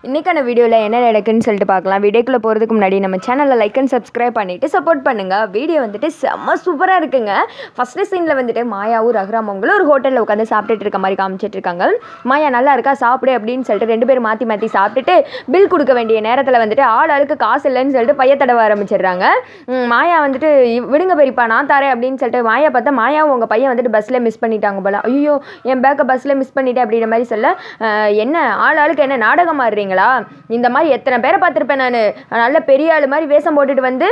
இன்றைக்கான வீடியோவில் என்ன நடக்குன்னு சொல்லிட்டு பார்க்கலாம். வீடியோக்குள்ளே போகிறதுக்கு முன்னாடி நம்ம சேனலில் லைக் அண்ட் சப்ஸ்கிரைப் பண்ணிவிட்டு சப்போர்ட் பண்ணுங்கள். வீடியோ வந்துட்டு செம்ம சூப்பராக இருக்குங்க. ஃபஸ்ட்டு சீனில் வந்துட்டு மாயாவும் ரகுராமங்களும் ஒரு ஹோட்டலில் உட்காந்து சாப்பிட்டுட்டு இருக்க மாதிரி காமிச்சிட்டு இருக்காங்க. மாயா நல்லா இருக்கா சாப்பிடு அப்படின்னு சொல்லிட்டு ரெண்டு பேரும் மாற்றி மாற்றி சாப்பிட்டுட்டு பில் கொடுக்க வேண்டிய நேரத்தில் வந்துட்டு ஆளுக்கு காசு இல்லைன்னு சொல்லிட்டு பைய தடவ ஆரம்பிச்சிடுறாங்க. மாயா வந்துட்டு விடுங்க பெரியப்பா நான் தரேன் அப்படின்னு சொல்லிட்டு மாயா பார்த்தா மாயாவும் உங்கள் பையன் வந்துட்டு பஸ்ஸில் மிஸ் பண்ணிட்டாங்க போல. ஐயோ என் பேக்கை பஸ்ஸில் மிஸ் பண்ணிட்டேன் அப்படின்ற மாதிரி சொல்ல, என்ன ஆளுக்கு என்ன நாடகம் ஆடுறீங்க, இந்த மாதிரி எத்தனை பேரை பார்த்துருப்பேன் நான். நல்ல பெரிய ஆள் மாதிரி வேஷம் போட்டுட்டு வந்து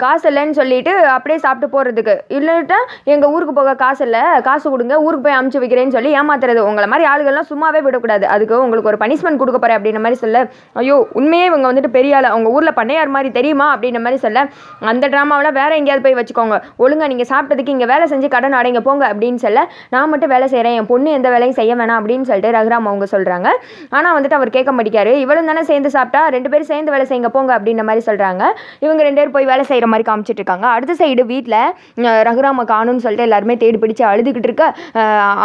காசு இல்லைன்னு சொல்லிட்டு அப்படியே சாப்பிட்டு போகிறதுக்கு, இல்லைட்டா எங்கள் ஊருக்கு போக காசு இல்லை காசு கொடுங்க ஊருக்கு போய் அமுச்சு வைக்கிறேன்னு சொல்லி ஏமாத்துறது. உங்களை மாதிரி ஆளுகள்லாம் சும்மாவே விடக்கூடாது, அதுக்கு உங்களுக்கு ஒரு பனிஷ்மெண்ட் கொடுக்க போகிறேன் அப்படின்ற மாதிரி சொல்ல, ஐயோ உண்மையே இவங்க வந்துட்டு பெரிய ஆள், அவங்க ஊரில் பண்ணையார் மாதிரி தெரியுமா அப்படின்ற மாதிரி சொல்ல, அந்த ட்ராமாவெலாம் வேறு எங்கேயாவது போய் வச்சுக்கோங்க, ஒழுங்கா நீங்கள் சாப்பிட்டதுக்கு இங்கே வேலை செஞ்சு கடன் அடைங்க போங்க அப்படின்னு சொல்ல, நான் மட்டும் வேலை செய்கிறேன் என் பொண்ணு எந்த வேலையும் செய்ய வேணாம் அப்படின்னு சொல்லிட்டு ரகுராம் அவங்க சொல்கிறாங்க. ஆனால் வந்துட்டு அவர் கேட்க மாட்டேங்காரு. இவளும் தானே சேர்ந்து சாப்பிட்டா ரெண்டு பேரும் சேர்ந்து வேலை செய்யுங்க போங்க அப்படின்ற மாதிரி சொல்கிறாங்க. இவங்க ரெண்டு பேர் போய் வேலை செய்கிற மாதிரி காமிச்சிட்டு இருக்காங்க. அடுத்த சைடு வீட்டில் ரகுராம காணும்னு சொல்லிட்டு எல்லாருமே தேடி பிடிச்சி அழுதுகிட்டு இருக்க,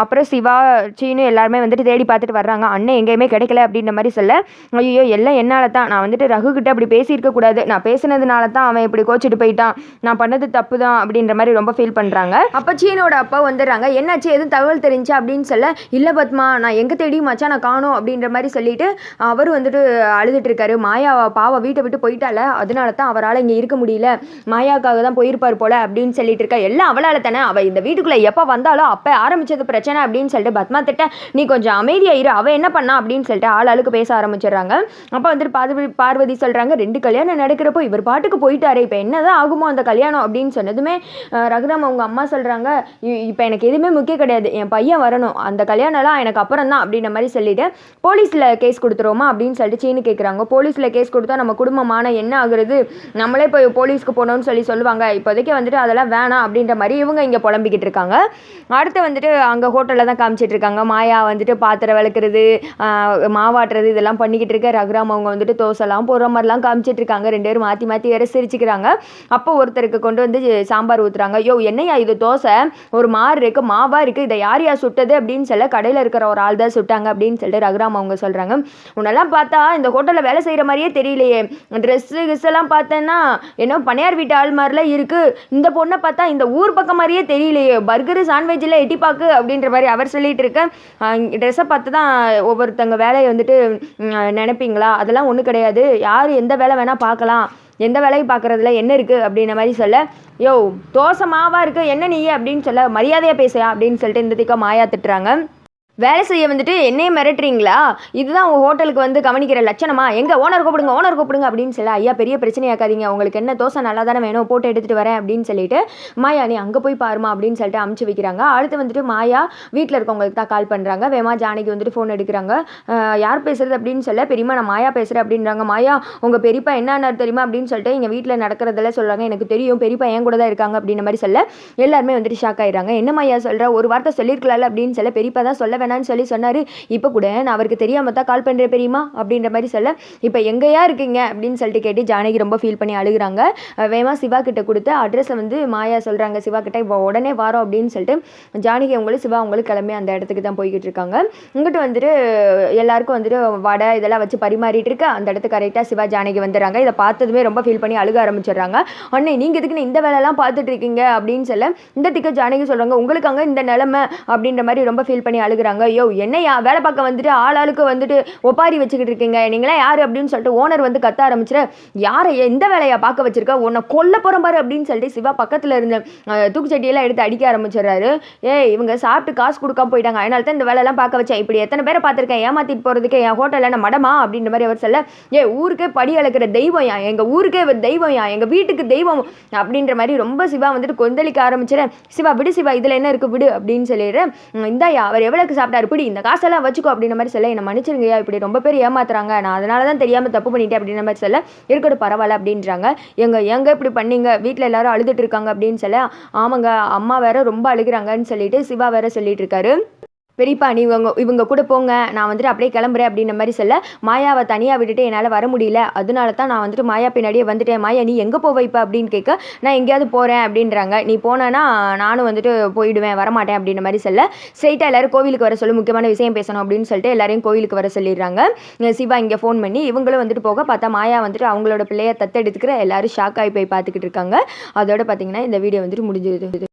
அப்புறம் சிவா சீனு எல்லாருமே வந்துட்டு தேடி பார்த்துட்டு வர்றாங்க. அண்ணன் எங்கேயுமே கிடைக்கல அப்படின்ற மாதிரி சொல்ல, ஐயோ எல்லாம் என்னால் தான், நான் வந்துட்டு ரகுக்கிட்ட அப்படி பேசியிருக்க கூடாது, நான் பேசினதுனால தான் அவன் இப்படி கோச்சிட்டு போயிட்டான், நான் பண்ணது தப்பு தான் அப்படின்ற மாதிரி ரொம்ப ஃபீல் பண்ணுறாங்க. அப்போ சீனோட அப்பா வந்துடுறாங்க. என்னாச்சு எதுவும் தகவல் தெரிஞ்சா அப்படின்னு சொல்ல, இல்லை பத்மா நான் எங்கே தேடி மச்சான் நான் காணோம் அப்படின்ற மாதிரி சொல்லிட்டு அவர் வந்துட்டு அழுதுட்டு இருக்காரு. மாயா பாவ வீட்டை விட்டு போயிட்டால, அதனால தான் அவரால் இங்கே இருக்க முடியல, மாயாவுக்காக தான் போயிருப்பார் போல அப்படின்னு சொல்லிட்டு இருக்கா. எல்லாம் அவளால் தானே, அவள் இந்த வீட்டுக்குள்ளே எப்போ வந்தாலும் அப்போ ஆரம்பிச்சது பிரச்சனை அப்படின்னு சொல்லிட்டு பத்மா திட்ட, நீ கொஞ்சம் அமைதியாயிரு, அவள் என்ன பண்ணா அப்படின்னு சொல்லிட்டு ஆளுக்கு பேச ஆரம்பிச்சிடுறாங்க. அப்போ வந்துட்டு பார்வதி சொல்கிறாங்க, ரெண்டு கல்யாணம் நடக்கிறப்போ இவர் பாட்டுக்கு போயிட்டாரு, இப்போ என்னதான் ஆகுமோ அந்த கல்யாணம் அப்படின்னு சொன்னதுமே ரகுராம் அவங்க அம்மா சொல்கிறாங்க, இப்போ எனக்கு எதுவுமே முக்கியம் கிடையாது, என் பையன் வரணும், அந்த கல்யாணம்லாம் எனக்கு அப்புறம் தான் அப்படின்ற மாதிரி சொல்லிட்டு போலீஸில் கேஸ் கொடுத்துருவோமா அப்படின்னு சொல்லிட்டு சீனு கேட்குறாங்க. போலீஸில் கேஸ் கொடுத்தா நம்ம குடும்பமான என்ன ஆகுறது, நம்மளே போய் போலீஸ்க்கு போகணும்னு சொல்லுவாங்க, இப்போதைக்கு வந்துட்டு அதெல்லாம் வேணாம் அப்படின்ற மாதிரி இவங்க இங்கே புலம்பிக்கிட்டு இருக்காங்க. அடுத்து வந்துட்டு அங்கே ஹோட்டலில் தான் காமிச்சிட்டு இருக்காங்க. மாயா வந்துட்டு பாத்திரம் விளக்குறது மாவாட்டுறது இதெல்லாம் பண்ணிக்கிட்டு இருக்க, ரகுராம் அவங்க வந்துட்டு தோசைலாம் போடுற மாதிரிலாம் காமிச்சிட்டு இருக்காங்க. ரெண்டு பேரும் மாற்றி மாற்றி வேற சிரிச்சுக்கிறாங்க. அப்போ ஒருத்தருக்கு கொண்டு வந்து சாம்பார் ஊற்றுறாங்க. யோ என்னையா இது தோசை ஒரு மாறு இருக்குது மாவா இருக்குது, இதை யார் சுட்டது அப்படின்னு சொல்ல, கடையில் இருக்கிற ஒரு ஆள் தான் சுட்டாங்க அப்படின்னு சொல்லிட்டு ரகுராம் அவங்க சொல்கிறாங்க. உன்னெல்லாம் பார்த்தா இந்த ஹோட்டலில் வேலை செய்கிற மாதிரியே தெரியலையே, ட்ரெஸ்ஸு எல்லாம் பார்த்தேன்னா என்ன பண்ணையார் வீட்டு ஆள் மாதிரிலாம் இருக்குது, இந்த பொண்ணை பார்த்தா இந்த ஊர் பக்கம் மாதிரியே தெரியலையே, பர்கரு சாண்ட்விட்சில் எட்டிப்பாக்கு அப்படின்ற மாதிரி அவர் சொல்லிட்டு இருக்க, ட்ரெஸ்ஸை பார்த்து தான் ஒவ்வொருத்தங்க வேலையை வந்துட்டு நினைப்பீங்களா, அதெல்லாம் ஒன்றும் கிடையாது, யார் எந்த வேலை வேணால் பார்க்கலாம், எந்த வேலையும் பார்க்குறதுல என்ன இருக்குது அப்படின்ற மாதிரி சொல்ல, யோ தோசை மாவாக இருக்குது என்ன நீ அப்படின்னு சொல்ல, மரியாதையாக பேசுயா அப்படின்னு சொல்லிட்டு இந்த திக்கா மாயா திட்டுறாங்க. வேலை செய்ய வந்துட்டு என்னையே மிரட்டுறீங்களா, இதுதான் உங்கள் ஹோட்டலுக்கு வந்து கவனிக்கிற லட்சணமா, எங்கே ஓனர் கூப்பிடுங்க அப்படின்னு சொல்ல, ஐயா பெரிய பிரச்சனையாக்காதீங்க, உங்களுக்கு என்ன தோசை நல்லா தானே வேணும் போட்டு எடுத்துகிட்டு வரேன் அப்படின்னு சொல்லிட்டு மாயா நீ அங்கே போய் பாருமா அப்படின்னு சொல்லிட்டு அமுச்சு வைக்கிறாங்க. அடுத்து வந்துட்டு மாயா வீட்டில் இருக்கவங்களுக்கு தான் கால் பண்ணுறாங்க. வேமா ஜானகி வந்துட்டு ஃபோன் எடுக்கிறாங்க. யார் பேசுறது அப்படின்னு சொல்ல, பெரியமா நான் மாயா பேசுகிறேன் அப்படின்றாங்க. மாயா உங்கள் பெரியப்பா என்ன தெரியுமா அப்படின்னு சொல்லிட்டு எங்கள் வீட்டில் நடக்கிறதெல்லாம் சொல்கிறாங்க, எனக்கு தெரியும் பெரியப்பா என் கூட தான் இருக்காங்க அப்படின்ற மாதிரி சொல்ல, எல்லாருமே வந்துட்டு ஷாக் ஆயிடுறாங்க. என்ன மாயா சொல்கிற, ஒரு வார்த்தை சொல்லியிருக்கலாம்ல அப்படின்னு சொல்ல, பெரியப்பா தான் சொல்ல வேணான்னு சொல்லி சொன்னாரு, இப்போ கூட நான் அவருக்கு தெரியாம தான் கால் பண்றேன் பெரியமா அப்படின்ற மாதிரி சொல்ல, இப்போ எங்கேயா இருக்கீங்க அப்படின்னு சொல்லிட்டு கேட்டு ஜானகி ரொம்ப ஃபீல் பண்ணி அழுகுறாங்க. வேமா சிவா கிட்ட கொடுத்து அட்ரஸை வந்து மாயா சொல்றாங்க சிவா கிட்ட, இப்போ உடனே வரோம் அப்படின்னு சொல்லிட்டு ஜானகி அவங்களும் சிவா அவங்களும் கிளம்பி அந்த இடத்துக்கு தான் போய்கிட்டு இருக்காங்க. இங்கிட்டு வந்துட்டு எல்லாருக்கும் வந்துட்டு வடை இதெல்லாம் வச்சு பரிமாறிட்டு இருக்க, அந்த இடத்துக்கு கரெக்டாக சிவா ஜானகி வந்துடுறாங்க. இதை பார்த்ததுமே ரொம்ப ஃபீல் பண்ணி அழுக ஆரம்பிச்சிடுறாங்க. அண்ணே நீங்கள் எதுக்கு இந்த வேலையெல்லாம் பார்த்துட்டு இருக்கீங்க அப்படின்னு சொல்ல, இந்த திக்க ஜானகி சொல்றாங்க, உங்களுக்கு அங்கே இந்த நிலைமை அப்படின்ற மாதிரி ரொம்ப ஃபீல் பண்ணி அழுகுறாங்க. யோ என்னையா வேலை பார்க்க வந்துட்டு ஆளுக்கு வந்துட்டு ஒப்பாரி வச்சுக்கிட்டு இருக்கீங்க, நீங்களே யாரு அப்படின்னு சொல்லிட்டு ஓனர் வந்து கத்த ஆரம்பிச்சிட, யாரை எந்த வேலையா பார்க்க வச்சிருக்க, உன்னை கொல்ல போகிறோம் பாரு அப்படின்னு சொல்லிட்டு சிவா பக்கத்தில் இருந்த தூக்குச்சட்டியெல்லாம் எடுத்து அடிக்க ஆரம்பிச்சிடறாரு. இவங்க சாப்பிட்டு காசு கொடுக்காம போயிட்டாங்க, அதனால தான் இந்த வேலையெல்லாம் பார்க்க வச்சேன், இப்படி எத்தனை பேரை பார்த்துருக்கேன் ஏமாத்திட்டு போகிறதுக்கு என் ஹோட்டலில் நான் மடமா அப்படின்ற மாதிரி அவர் சொல்ல, ஊருக்கே படி அளக்கிற தெய்வம் யா, எங்கள் ஊருக்கே தெய்வம் யா, எங்கள் வீட்டுக்கு தெய்வம் அப்படின்ற மாதிரி ரொம்ப சிவா வந்துட்டு கொந்தளிக்க ஆரம்பிச்சிட, சிவா விடு சிவா இதில் என்ன இருக்குது விடு அப்படின்னு சொல்லிடுறேன். இந்தாயா அவர் எவ்வளோக்கு சாப்பிட்டாரு பிடி, இந்த காசெல்லாம் வச்சுக்கோ அப்படின்ற மாதிரி சொல்ல, என்னை மன்னிச்சிருங்கய்யா இப்படி ரொம்ப பேர் ஏமாத்துறாங்க, நான் அதனால தான் தெரியாமல் தப்பு பண்ணிட்டேன் அப்படின்ற மாதிரி சொல்ல, இருக்கட்டும் பரவாயில்ல அப்படின்றாங்க. எங்க இப்படி பண்ணீங்க வீட்டில் எல்லாரும் அழுதுட்டு இருக்காங்க அப்படின்னு சொல்ல, ஆமாங்க அம்மா வேற ரொம்ப அழுகிறாங்கன்னு சொல்லிட்டு சிவா வேற சொல்லிட்டு இருக்காரு. பெரியப்பா நீ இவங்க கூட போங்க, நான் வந்துட்டு அப்படியே கிளம்புறேன் அப்படின்ற மாதிரி சொல்ல, மாயாவை தனியாக விட்டுட்டு என்னால் வர முடியல, அதனால தான் நான் வந்துட்டு மாயா பின்னாடியே வந்துட்டேன். மாயா நீ எங்கே போவ இப்போ அப்படின்னு கேட்க, நான் எங்கேயாவது போகிறேன் அப்படின்றாங்க. நீ போனேன்னா நானும் வந்துட்டு போயிடுவேன், வரமாட்டேன் அப்படின்ற மாதிரி சொல்ல, ஸ்ட்ரெயிட்டாக எல்லாரும் கோவிலுக்கு வர சொல்லி முக்கியமான விஷயம் பேசணும் அப்படின்னு சொல்லிட்டு எல்லாரையும் கோவிலுக்கு வர சொல்லிடுறாங்க. சிவா இங்கே ஃபோன் பண்ணி இவங்களும் வந்துட்டு போக பார்த்தா மாயா வந்துட்டு அவங்களோட பிள்ளைய தத்தெடுத்துக்கிற எல்லாரும் ஷாக் ஆகி போய் பார்த்துக்கிட்டு இருக்காங்க. அதோட பார்த்தீங்கன்னா இந்த வீடியோ வந்துட்டு முடிஞ்சிருது.